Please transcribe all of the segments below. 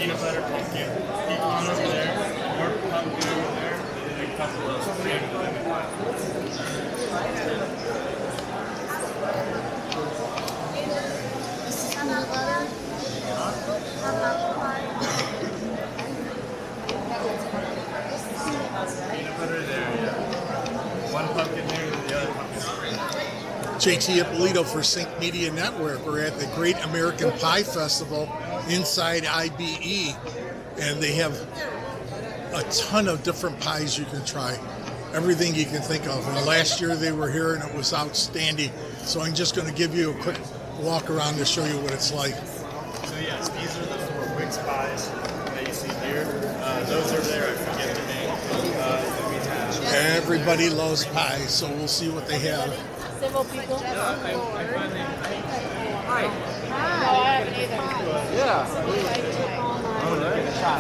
peanut butter pumpkin, pecan over there, more pumpkin over there, and a couple of standard lemon. Peanut butter there, yeah. One pumpkin there, and the other pumpkin. JT Ippolito for Sync Media Network. We're at the Great American Pie Festival inside IBE, and they have a ton of different pies you can try. Everything you can think of. And last year they were here and it was outstanding. So I'm just going to give you a quick walk around to show you what it's like. So yes, these are the 4 Wix pies that you see here. Those are there, I forget the name. That we have. Everybody loves pies, so we'll see what they have. Several people. I find them.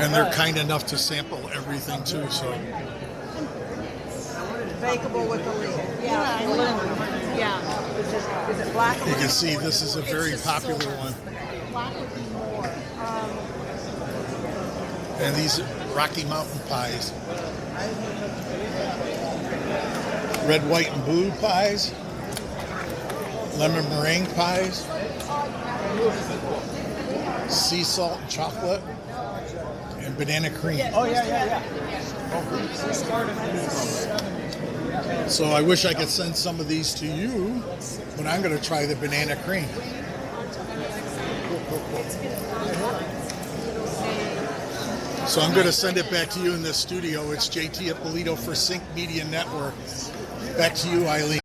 And they're kind enough to sample everything too. So Bakeable with the lid. Yeah. Yeah. Is it black? you can see this is a very popular one. Black would be more. And these Rocky Mountain pies. Red, white, and blue pies. Lemon meringue pies. Sea salt and chocolate. And banana cream. Oh, yeah. So I wish I could send some of these to you, but I'm going to try the banana cream. So I'm going to send it back to you in the studio. It's JT Ippolito for Sync Media Network. Back to you, Eileen.